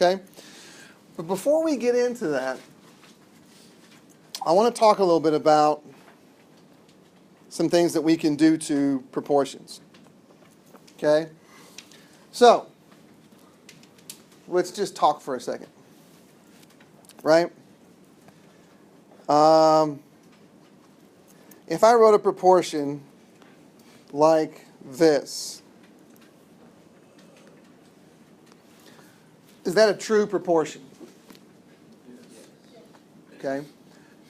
Okay? But before we get into that, I want to talk a little bit about some things that we can do to proportions. Okay? So, let's just talk for a second. Right? If I wrote a proportion like this, is that a true proportion? Okay.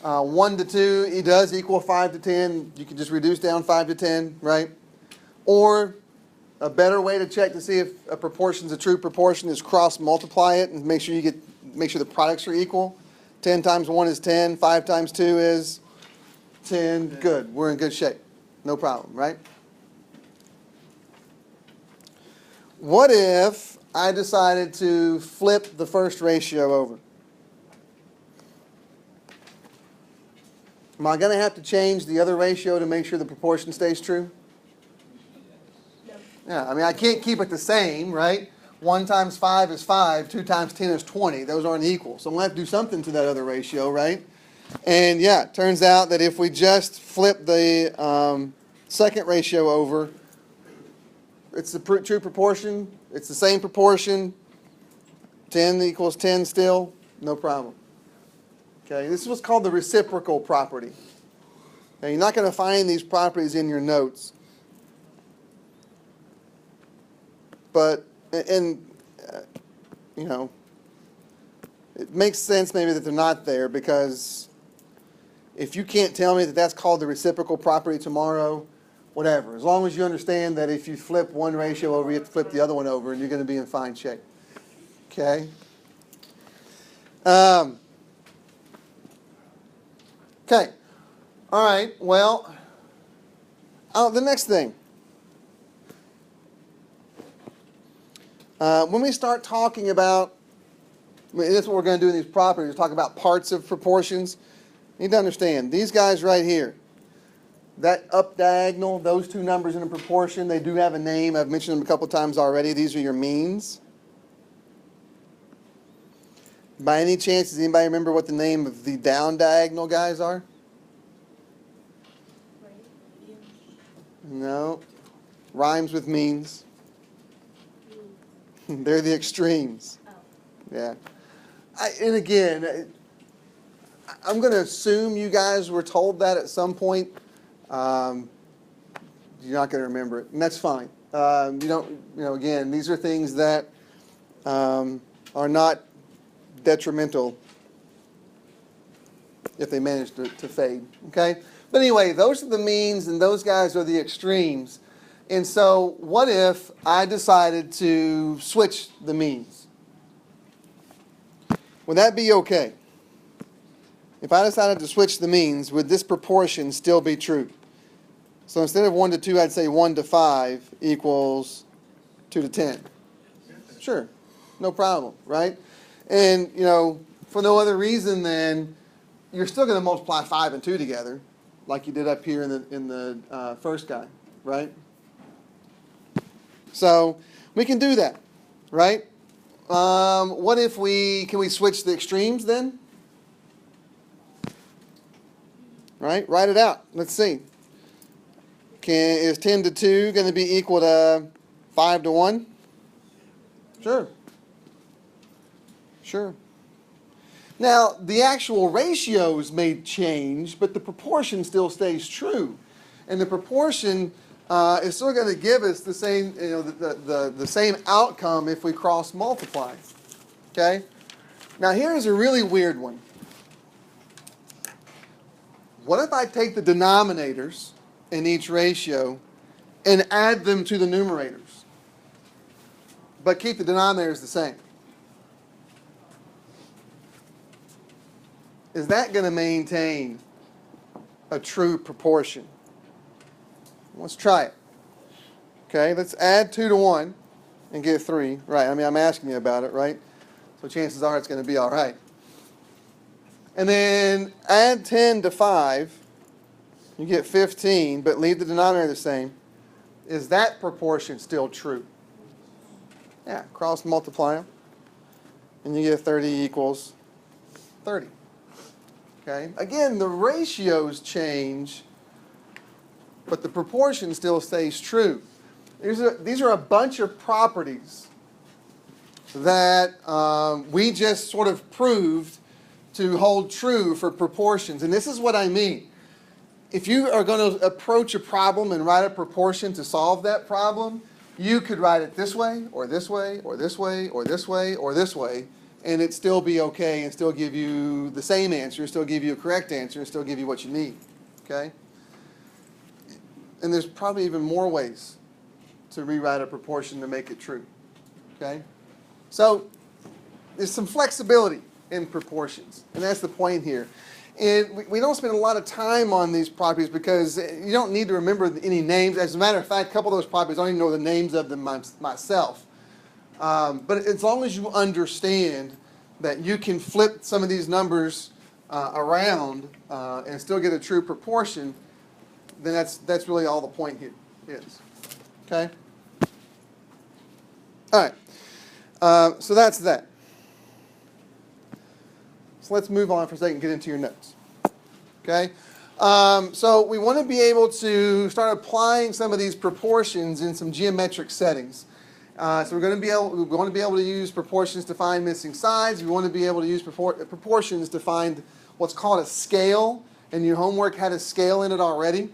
1 to 2, it does equal 5 to 10. You can just reduce down 5 to 10, right? Or a better way to check to see if a proportion is a true proportion is cross multiply it and make sure the products are equal. 10 times 1 is 10. 5 times 2 is 10. Good. We're in good shape. No problem, right? What if I decided to flip the first ratio over? Am I going to have to change the other ratio to make sure the proportion stays true? No. Yeah, I mean, I can't keep it the same, right? 1 times 5 is 5, 2 times 10 is 20. Those aren't equal. So I'm going to have to do something to that other ratio, right? And yeah, it turns out that if we just flip the second ratio over, it's the true proportion. It's the same proportion. 10 equals 10 still. No problem. Okay, this is what's called the reciprocal property. Now, you're not going to find these properties in your notes. But, you know, it makes sense maybe that they're not there because if you can't tell me that that's called the reciprocal property tomorrow, whatever. As long as you understand that if you flip one ratio over, you have to flip the other one over, and you're going to be in fine shape. Okay? Okay. All right. Well, the next thing. When we start talking about, that's what we're going to do in these properties, talk about parts of proportions. You need to understand, these guys right here, that up diagonal, those two numbers in a proportion, they do have a name. I've mentioned them a couple times already. These are your means. By any chance, does anybody remember what the name of the down diagonal guys are? No. Rhymes with means. They're the extremes. Yeah. And again, I'm going to assume you guys were told that at some point. You're not going to remember it, and that's fine. Again, these are things that are not detrimental if they manage to fade. Okay? But anyway, those are the means, and those guys are the extremes. And so, what if I decided to switch the means? Would that be okay? If I decided to switch the means, would this proportion still be true? So instead of 1 to 2, I'd say 1 to 5 equals 2 to 10. Sure, no problem, right? And, for no other reason than you're still going to multiply 5 and 2 together, like you did up here in the first guy, right? So we can do that, right? What if can we switch the extremes then? Right? Write it out. Let's see. Is 10 to 2 going to be equal to 5 to 1? Sure. Sure. Now, the actual ratios may change, but the proportion still stays true. And the proportion is still going to give us the same, the same outcome if we cross multiply. Okay? Now, here's a really weird one. What if I take the denominators in each ratio and add them to the numerators, but keep the denominators the same? Is that going to maintain a true proportion? Let's try it. Okay, let's add 2 to 1 and get 3. Right, I mean, I'm asking you about it, right? So chances are it's going to be all right. And then add 10 to 5. You get 15, but leave the denominator the same. Is that proportion still true? Yeah, cross multiply them. and you get 30 equals 30. Okay? Again, the ratios change, but the proportion still stays true. These are a bunch of properties that we just sort of proved to hold true for proportions. And this is what I mean. If you are going to approach a problem and write a proportion to solve that problem, you could write it this way, or this way, or this way, or this way, or this way, and it'd still be okay and still give you the same answer, still give you a correct answer, and still give you what you need. Okay? And there's probably even more ways to rewrite a proportion to make it true. Okay? So there's some flexibility in proportions, and that's the point here. And we don't spend a lot of time on these properties because you don't need to remember any names. As a matter of fact, a couple of those properties, I don't even know the names of them myself. But as long as you understand that you can flip some of these numbers around and still get a true proportion, then that's really all the point here is. Okay? All right. So that's that. So let's move on for a second and get into your notes. Okay? So we want to be able to start applying some of these proportions in some geometric settings. So we want to be able to use proportions to find missing sides. We want to be able to use proportions to find what's called a scale. And your homework had a scale in it already.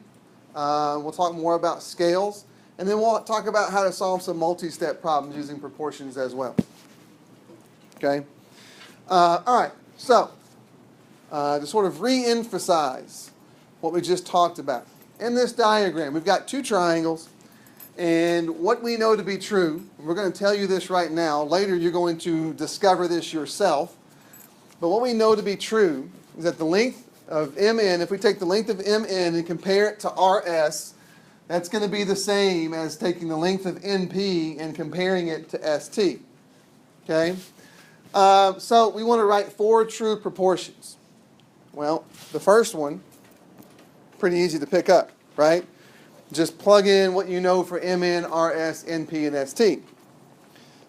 We'll talk more about scales. And then we'll talk about how to solve some multi-step problems using proportions as well. Okay? All right. So, to sort of re-emphasize what we just talked about. In this diagram, we've got two triangles, and what we know to be true, we're going to tell you this right now. Later, you're going to discover this yourself. But what we know to be true is that the length of MN, if we take the length of MN and compare it to RS, that's going to be the same as taking the length of NP and comparing it to ST. Okay? So we want to write 4 true proportions. Well, the first one, pretty easy to pick up, right? Just plug in what you know for MN, RS, NP, and ST.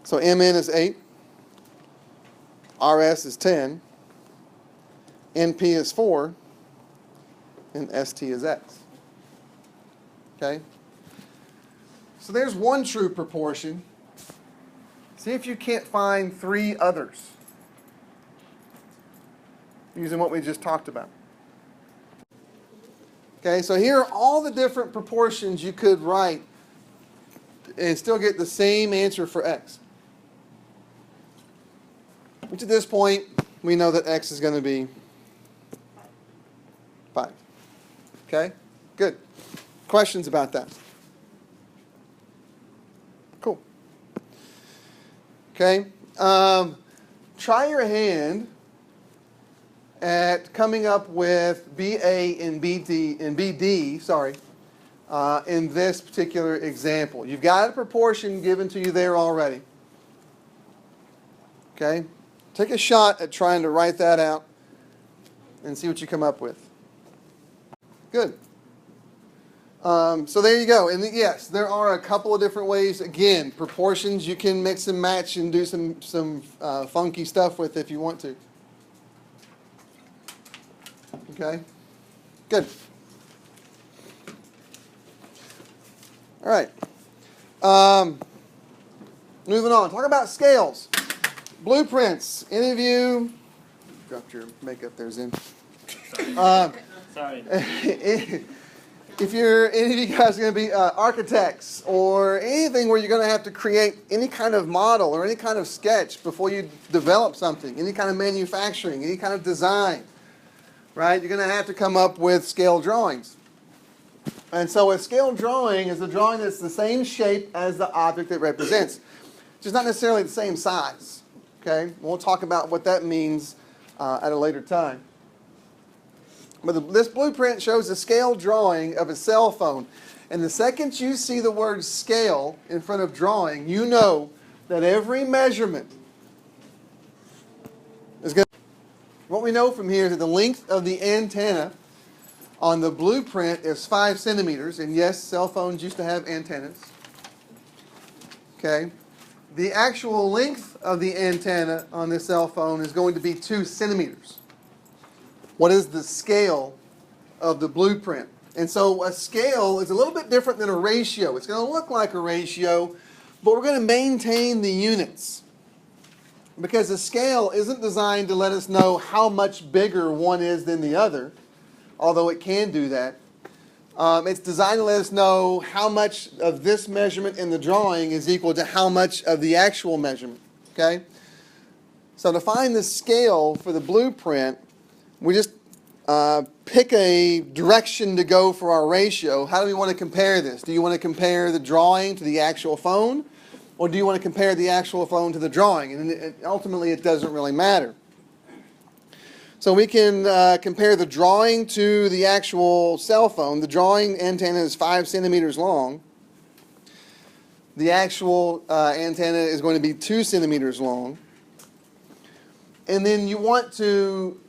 So MN is 8, RS is 10, NP is 4, and ST is X. Okay? So there's one true proportion. See if you can't find 3 others using what we just talked about. Okay, so here are all the different proportions you could write and still get the same answer for X. Which at this point, we know that X is going to be 5. Okay, good. Questions about that? Cool. Okay, try your hand at coming up with BA and BD, in this particular example. You've got a proportion given to you there already. Okay, take a shot at trying to write that out and see what you come up with. Good. So there you go. And yes, there are a couple of different ways. Again, proportions you can mix and match and do some funky stuff with if you want to. Okay? Good. All right. Moving on. Talk about scales. Blueprints. Any of you... Dropped your makeup there, Zen. Sorry. If any of you guys are going to be architects or anything where you're going to have to create any kind of model or any kind of sketch before you develop something, any kind of manufacturing, any kind of design, right? You're going to have to come up with scale drawings. And so a scale drawing is a drawing that's the same shape as the object it represents, just not necessarily the same size. Okay? We'll talk about what that means at a later time. But this blueprint shows a scale drawing of a cell phone. And the second you see the word scale in front of drawing, you know that every measurement is going to... What we know from here is that the length of the antenna on the blueprint is 5 centimeters. And yes, cell phones used to have antennas. Okay? the actual length of the antenna on this cell phone is going to be 2 centimeters. What is the scale of the blueprint? And so a scale is a little bit different than a ratio. It's going to look like a ratio, but we're going to maintain the units. Because a scale isn't designed to let us know how much bigger one is than the other, although it can do that. It's designed to let us know how much of this measurement in the drawing is equal to how much of the actual measurement. Okay? So to find the scale for the blueprint, we just pick a direction to go for our ratio. How do we want to compare this? Do you want to compare the drawing to the actual phone? Or do you want to compare the actual phone to the drawing? And ultimately, it doesn't really matter. So we can compare the drawing to the actual cell phone. The drawing antenna is 5 centimeters long. The actual antenna is going to be 2 centimeters long. And then you want to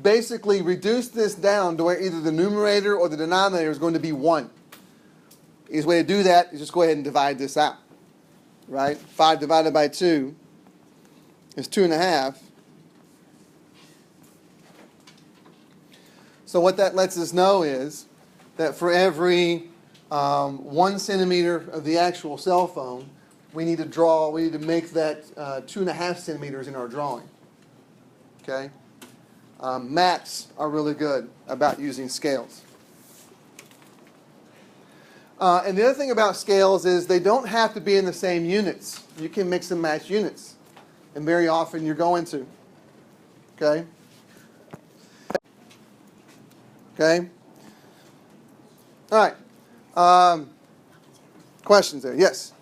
basically reduce this down to where either the numerator or the denominator is going to be 1. The easiest way to do that is just go ahead and divide this out. Right? 5 divided by 2 is 2.5. So what that lets us know is that for every 1 centimeter of the actual cell phone, we need to make that 2.5 centimeters in our drawing. Okay? Maps are really good about using scales. And the other thing about scales is they don't have to be in the same units. You can mix and match units. And very often you're going to. Okay? Okay? All right. Questions there? Yes?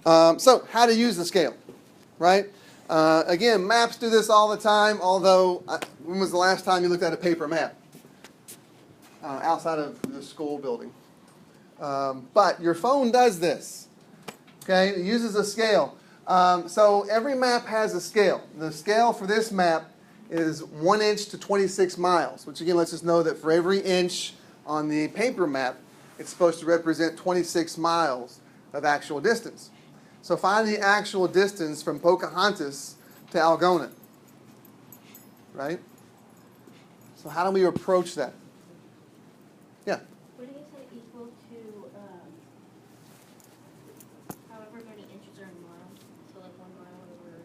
So, how to use the scale, right? Again, maps do this all the time, although, when was the last time you looked at a paper map? Outside of the school building. But your phone does this. Okay? It uses a scale. So every map has a scale. The scale for this map is 1 inch to 26 miles, which again lets us know that for every inch on the paper map, it's supposed to represent 26 miles of actual distance. So find the actual distance from Pocahontas to Algona. Right? So how do we approach that? Yeah. What do you say equal to, however many inches are in miles? So like 1 mile over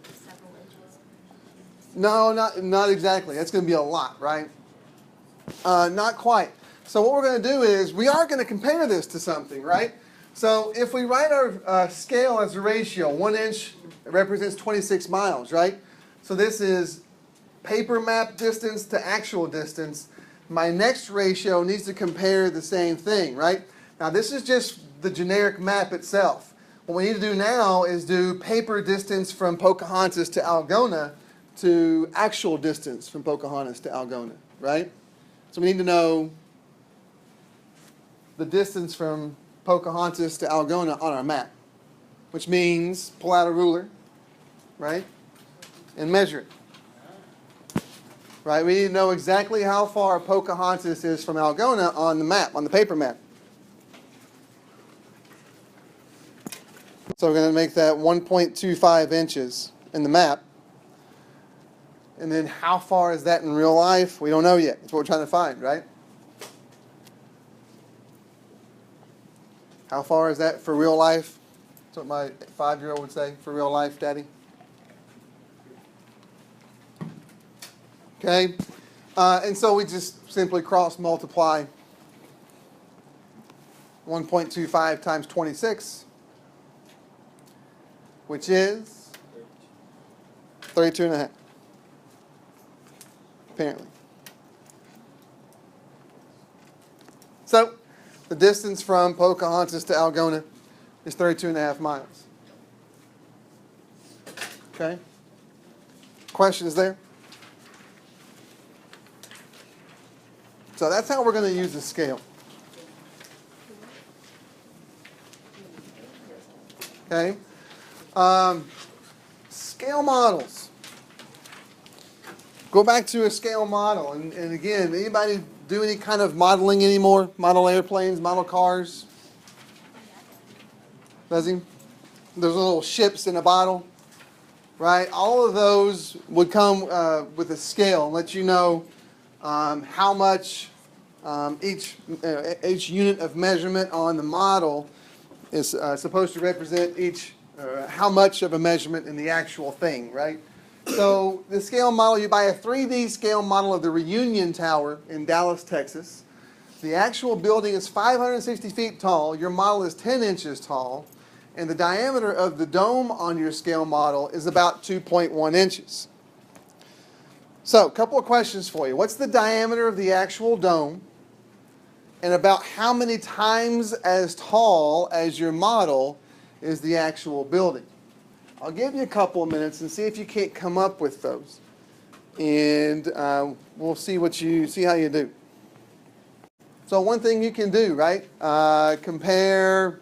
just several inches? No, not exactly. That's going to be a lot, right? Not quite. So what we're going to do is we are going to compare this to something, right? So if we write our scale as a ratio, 1 inch represents 26 miles, right? So this is paper map distance to actual distance. My next ratio needs to compare the same thing, right? Now this is just the generic map itself. What we need to do now is do paper distance from Pocahontas to Algona to actual distance from Pocahontas to Algona, right? So we need to know the distance from Pocahontas to Algona on our map, which means pull out a ruler, right, and measure it. Right, we need to know exactly how far Pocahontas is from Algona on the map, on the paper map. So we're going to make that 1.25 inches in the map. And then how far is that in real life? We don't know yet. That's what we're trying to find, right? How far is that for real life? That's what my 5-year-old would say, for real life, Daddy. Okay? And so we just simply cross multiply 1.25 times 26, which is 32.5. Apparently. So, the distance from Pocahontas to Algona is 32.5 miles. Okay? Questions there? So that's how we're going to use the scale. Okay? Scale models. go back to a scale model. And again, anybody do any kind of modeling anymore? Model airplanes, model cars? Does he? Those little ships in a bottle, right? All of those would come with a scale and let you know how much each unit of measurement on the model is supposed to represent how much of a measurement in the actual thing, right? So the scale model, you buy a 3D scale model of the Reunion Tower in Dallas, Texas. The actual building is 560 feet tall. Your model is 10 inches tall. And the diameter of the dome on your scale model is about 2.1 inches. So, a couple of questions for you. What's the diameter of the actual dome? And about how many times as tall as your model is the actual building? I'll give you a couple of minutes and see if you can't come up with those. And we'll see how you do. So one thing you can do, right? Compare.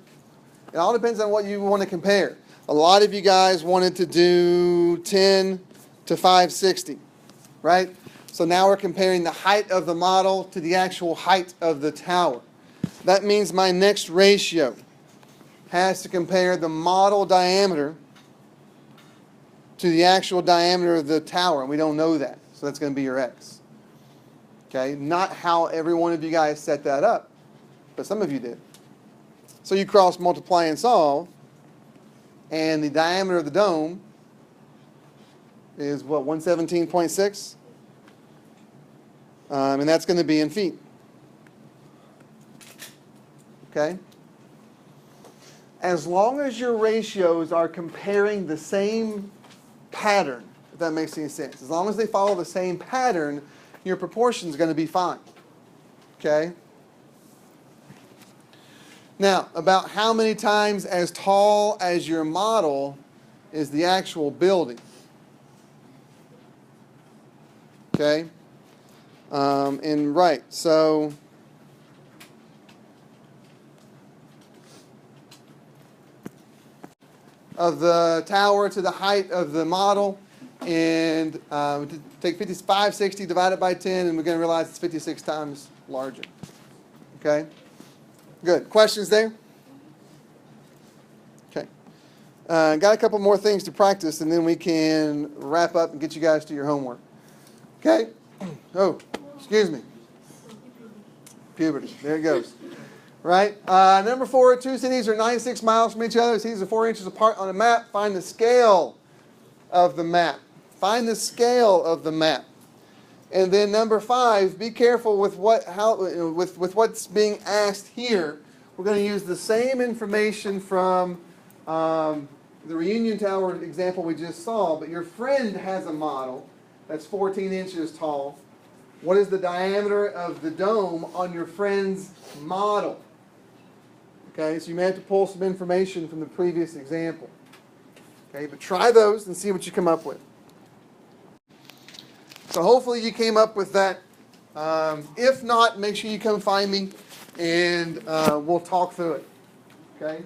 It all depends on what you want to compare. A lot of you guys wanted to do 10 to 560, right? So now we're comparing the height of the model to the actual height of the tower. That means my next ratio has to compare the model diameter to the actual diameter of the tower, and we don't know that. So that's going to be your x. Okay? Not how every one of you guys set that up, but some of you did. So you cross multiply and solve, and the diameter of the dome is what, 117.6? And that's going to be in feet. Okay? As long as your ratios are comparing the same pattern, if that makes any sense. As long as they follow the same pattern, your proportion is going to be fine. Okay? Now, about how many times as tall as your model is the actual building? Okay? And right, so of the tower to the height of the model, and take 560 divided by 10, and we're going to realize it's 56 times larger. Okay? Good. Questions there? Okay. Got a couple more things to practice, and then we can wrap up and get you guys to your homework. Okay? Oh, excuse me. Puberty. There it goes. Right? Number 4, two cities are 96 miles from each other. Cities are 4 inches apart on a map. Find the scale of the map. Find the scale of the map. And then number 5, be careful with what's being asked here. We're going to use the same information from the Reunion Tower example we just saw, but your friend has a model that's 14 inches tall. What is the diameter of the dome on your friend's model? Okay, so you may have to pull some information from the previous example. Okay, but try those and see what you come up with. So hopefully you came up with that. If not, make sure you come find me and we'll talk through it. Okay?